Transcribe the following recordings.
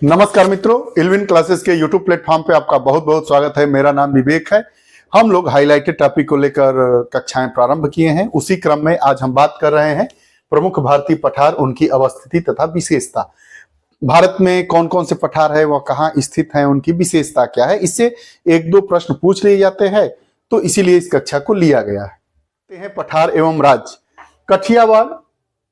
नमस्कार मित्रों, इल्विन क्लासेस के यूट्यूब प्लेटफॉर्म पे आपका बहुत बहुत स्वागत है। मेरा नाम विवेक है। हम लोग हाईलाइटेड टॉपिक को लेकर कक्षाएं प्रारंभ किए हैं। उसी क्रम में आज हम बात कर रहे हैं प्रमुख भारतीय पठार, उनकी अवस्थिति तथा विशेषता। भारत में कौन कौन से पठार है, वह कहाँ स्थित है, उनकी विशेषता क्या है, इससे एक दो प्रश्न पूछ लिए जाते हैं, तो इसीलिए इस कक्षा को लिया गया है। पठार एवं राज्य। कठियावाड़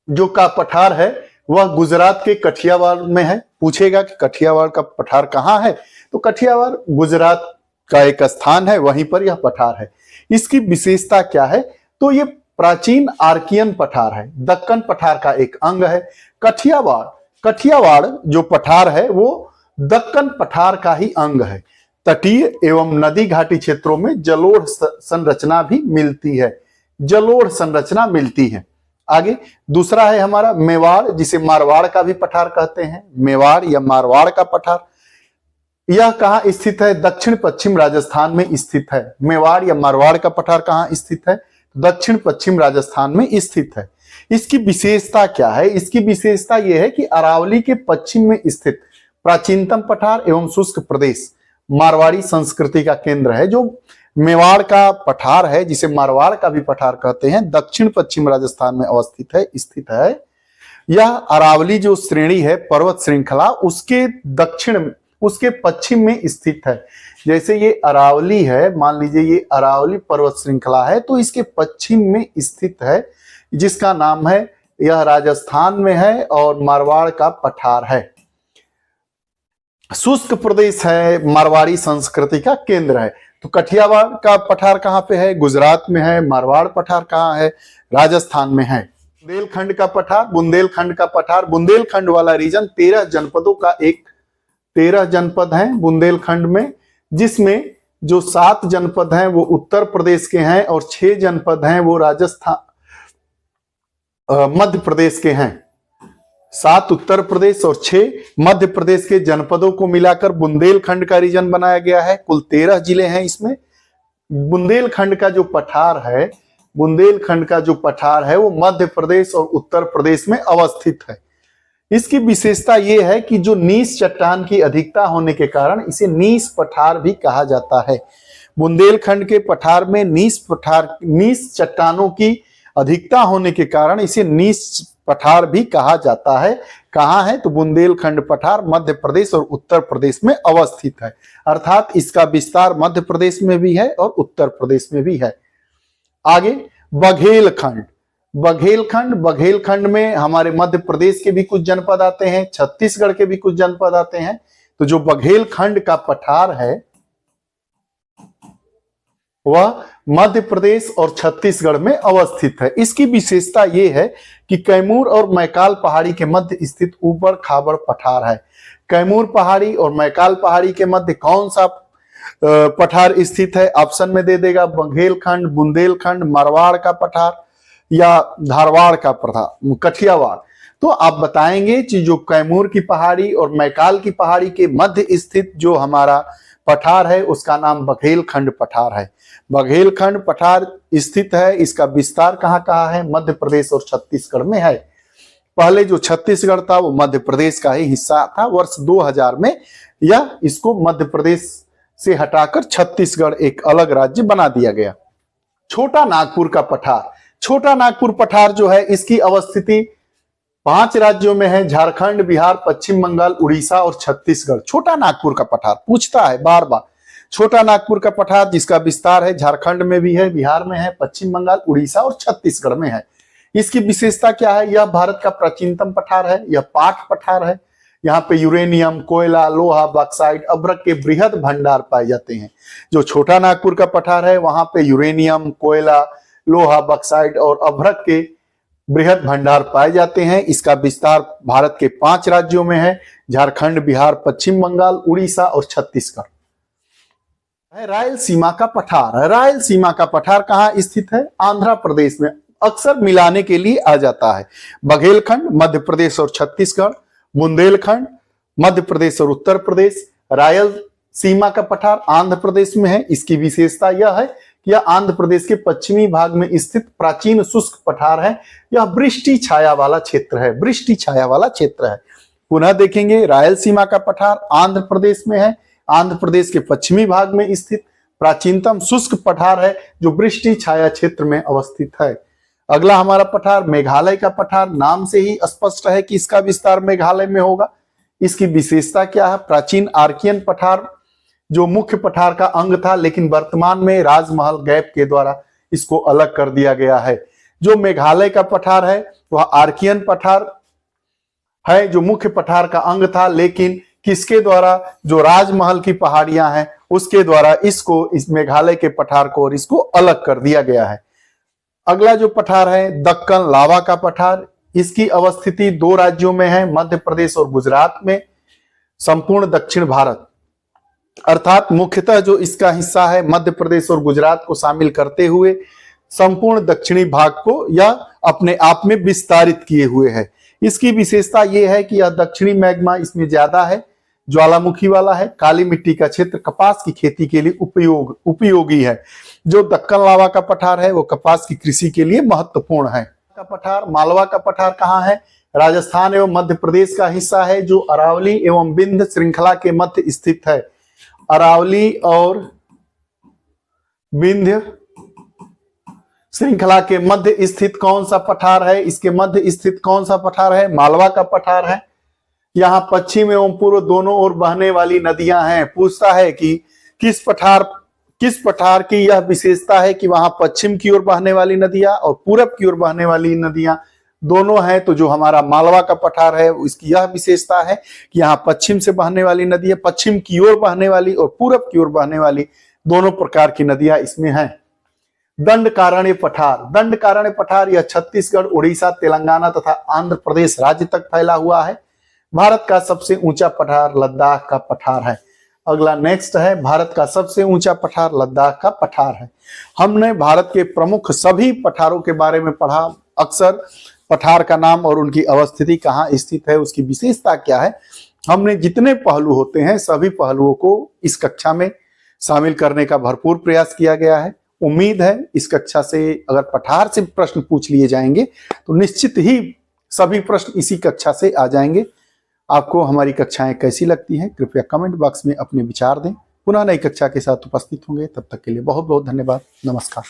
जो का पठार है वह गुजरात के कठियावाड़ में है। पूछेगा कि कठियावाड़ का पठार कहाँ है, तो कठियावाड़ गुजरात का एक स्थान है, वहीं पर यह पठार है। इसकी विशेषता क्या है, तो ये प्राचीन आर्कियन पठार है, दक्कन पठार का एक अंग है। कठियावाड़ जो पठार है वो दक्कन पठार का ही अंग है। तटीय एवं नदी घाटी क्षेत्रों में जलोढ़ संरचना भी मिलती है, जलोढ़ संरचना मिलती है। आगे दूसरा है हमारा मेवाड़, जिसे मारवाड़ का भी पठार कहते हैं। मेवाड़ या मारवाड़ का पठार यह कहाँ स्थित है, दक्षिण पश्चिम राजस्थान में स्थित है। मेवाड़ या मारवाड़ का पठार कहाँ स्थित है, दक्षिण पश्चिम राजस्थान में स्थित है। इसकी विशेषता क्या है, इसकी विशेषता यह है कि अरावली के पश्चिम में स्थित प्राचीनतम पठार एवं शुष्क प्रदेश मारवाड़ी संस्कृति का केंद्र है। जो मेवाड़ का पठार है, जिसे मारवाड़ का भी पठार कहते हैं, दक्षिण पश्चिम राजस्थान में अवस्थित है, स्थित है। यह अरावली जो श्रेणी है, पर्वत श्रृंखला, उसके दक्षिण, उसके पश्चिम में स्थित है। जैसे ये अरावली है, मान लीजिए ये अरावली पर्वत श्रृंखला है, तो इसके पश्चिम में स्थित है, जिसका नाम है, यह राजस्थान में है और मारवाड़ का पठार है। शुष्क प्रदेश है, मारवाड़ी संस्कृति का केंद्र है। तो कठियावाड़ का पठार कहाँ पे है, गुजरात में है। मारवाड़ पठार कहाँ है, राजस्थान में है। बुंदेलखंड का पठार, बुंदेलखंड का पठार, बुंदेलखंड वाला रीजन 13 जनपदों का एक 13 जनपद हैं बुंदेलखंड में, जिसमें जो 7 जनपद हैं वो उत्तर प्रदेश के हैं और 6 जनपद हैं वो राजस्थान मध्य प्रदेश के हैं। 7 उत्तर प्रदेश और 6 मध्य प्रदेश के जनपदों को मिलाकर बुंदेलखंड का रीजन बनाया गया है। कुल 13 जिले हैं इसमें। बुंदेलखंड का जो पठार है, बुंदेलखंड का जो पठार है वो मध्य प्रदेश और उत्तर प्रदेश में अवस्थित है। इसकी विशेषता ये है कि जो नीच चट्टान की अधिकता होने के कारण इसे नीच पठार भी कहा जाता है। बुंदेलखंड के पठार में नीच चट्टानों की अधिकता होने के कारण इसे नीच पठार भी कहा जाता है। कहाँ है, तो बुंदेलखंड पठार मध्य प्रदेश और उत्तर प्रदेश में अवस्थित है, अर्थात इसका विस्तार मध्य प्रदेश में भी है और उत्तर प्रदेश में भी है। आगे बघेलखंड। बघेलखंड में हमारे मध्य प्रदेश के भी कुछ जनपद आते हैं, छत्तीसगढ़ के भी कुछ जनपद आते हैं। तो जो बघेलखंड का पठार है वह मध्य प्रदेश और छत्तीसगढ़ में अवस्थित है। इसकी विशेषता यह है कि कैमूर और मैकाल पहाड़ी के मध्य स्थित ऊबड़ खाबड़ पठार है। कैमूर पहाड़ी और मैकाल पहाड़ी के मध्य कौन सा पठार स्थित है, ऑप्शन में दे देगा बघेलखंड, बुंदेलखंड, मारवाड़ का पठार या धारवाड़ का पठार, कठियावाड़। तो आप बताएंगे कि जो कैमूर की पहाड़ी और मैकाल की पहाड़ी के मध्य स्थित जो हमारा पठार है उसका नाम बघेलखंड पठार है। बघेलखंड पठार स्थित है, इसका विस्तार कहाँ कहाँ है, मध्य प्रदेश और छत्तीसगढ़ में है। पहले जो छत्तीसगढ़ था वो मध्य प्रदेश का ही हिस्सा था। वर्ष 2000 में यह इसको मध्य प्रदेश से हटाकर छत्तीसगढ़ एक अलग राज्य बना दिया गया। छोटा नागपुर का पठार। छोटा नागपुर पठार जो है इसकी अवस्थिति 5 राज्यों में है, झारखंड, बिहार, पश्चिम बंगाल, उड़ीसा और छत्तीसगढ़। छोटा नागपुर का पठार पूछता है बार बार। छोटा नागपुर का पठार जिसका विस्तार है झारखंड में भी है, बिहार में है, पश्चिम बंगाल, उड़ीसा और छत्तीसगढ़ में है। इसकी विशेषता क्या है, यह भारत का प्राचीनतम पठार है, यह पाट पठार है। यहाँ पे यूरेनियम, कोयला, लोहा, बॉक्साइट, अभ्रक के बृहद भंडार पाए जाते हैं। जो छोटा नागपुर का पठार है वहां पे यूरेनियम, कोयला, लोहा, बॉक्साइट और अभ्रक के बृहद भंडार पाए जाते हैं। इसका विस्तार भारत के 5 राज्यों में है, झारखंड, बिहार, पश्चिम बंगाल, उड़ीसा और छत्तीसगढ़। रायलसीमा का पठार। रायलसीमा का पठार कहाँ स्थित है, आंध्र प्रदेश में। अक्सर मिलाने के लिए आ जाता है। बघेलखंड मध्य प्रदेश और छत्तीसगढ़, बुंदेलखंड मध्य प्रदेश और उत्तर प्रदेश, रायलसीमा का पठार आंध्र प्रदेश में है। इसकी विशेषता यह है कि यह आंध्र प्रदेश के पश्चिमी भाग में स्थित प्राचीन शुष्क पठार है। यह वृष्टि छाया वाला क्षेत्र है, वृष्टि छाया वाला क्षेत्र है। पुनः देखेंगे रायलसीमा का पठार आंध्र प्रदेश में है, आंध्र प्रदेश के पश्चिमी भाग में स्थित प्राचीनतम शुष्क पठार है जो वृष्टि छाया क्षेत्र में अवस्थित है। अगला हमारा पठार मेघालय का पठार, नाम से ही स्पष्ट है कि इसका विस्तार मेघालय में होगा। इसकी विशेषता क्या है? प्राचीन आर्कियन पठार जो मुख्य पठार का अंग था, लेकिन वर्तमान में राजमहल गैप के द्वारा इसको अलग कर दिया गया है। जो मेघालय का पठार है वह आर्कियन पठार है जो मुख्य पठार का अंग था, लेकिन किसके द्वारा? जो राजमहल की पहाड़ियां हैं उसके द्वारा इसको, इस मेघालय के पठार को और इसको अलग कर दिया गया है। अगला जो पठार है दक्कन लावा का पठार, इसकी अवस्थिति 2 राज्यों में है, मध्य प्रदेश और गुजरात में, संपूर्ण दक्षिण भारत, अर्थात मुख्यतः जो इसका हिस्सा है मध्य प्रदेश और गुजरात को शामिल करते हुए संपूर्ण दक्षिणी भाग को यह अपने आप में विस्तारित किए हुए है। इसकी विशेषता यह है कि यह दक्षिणी मैग्मा इसमें ज्यादा है, ज्वालामुखी वाला है, काली मिट्टी का क्षेत्र कपास की खेती के लिए उपयोगी है। जो दक्कन लावा का पठार है वो कपास की कृषि के लिए महत्वपूर्ण है। का पठार मालवा का पठार कहाँ है? राजस्थान एवं मध्य प्रदेश का हिस्सा है जो अरावली एवं विंध्य श्रृंखला के मध्य स्थित है। अरावली और विंध्य श्रृंखला के मध्य स्थित कौन सा पठार है? इसके मध्य स्थित कौन सा पठार है? मालवा का पठार है। यहाँ पश्चिम एवं पूर्व दोनों ओर बहने वाली नदियां हैं। पूछता है कि किस पठार की यह विशेषता है कि वहां पश्चिम की ओर बहने वाली नदियां और पूरब की ओर बहने वाली नदियां दोनों हैं। तो जो हमारा मालवा का पठार है इसकी यह विशेषता है कि यहाँ पश्चिम से बहने वाली नदियां, पश्चिम की ओर बहने वाली और पूरब की ओर बहने वाली दोनों प्रकार की नदियां इसमें हैं। दंडकारण्य पठार, दंडकारण्य पठार यह छत्तीसगढ़, उड़ीसा, तेलंगाना तथा आंध्र प्रदेश राज्य तक फैला हुआ है। भारत का सबसे ऊंचा पठार लद्दाख का पठार है। अगला नेक्स्ट है भारत का सबसे ऊंचा पठार लद्दाख का पठार है। हमने भारत के प्रमुख सभी पठारों के बारे में पढ़ा। अक्सर पठार का नाम और उनकी अवस्थिति कहाँ स्थित है, उसकी विशेषता क्या है, हमने जितने पहलू होते हैं सभी पहलुओं को इस कक्षा में शामिल करने का भरपूर प्रयास किया गया है। उम्मीद है इस कक्षा से अगर पठार से प्रश्न पूछ लिए जाएंगे तो निश्चित ही सभी प्रश्न इसी कक्षा से आ जाएंगे। आपको हमारी कक्षाएं कैसी लगती हैं कृपया कमेंट बॉक्स में अपने विचार दें। पुनः नई कक्षा के साथ उपस्थित होंगे, तब तक के लिए बहुत बहुत धन्यवाद। नमस्कार।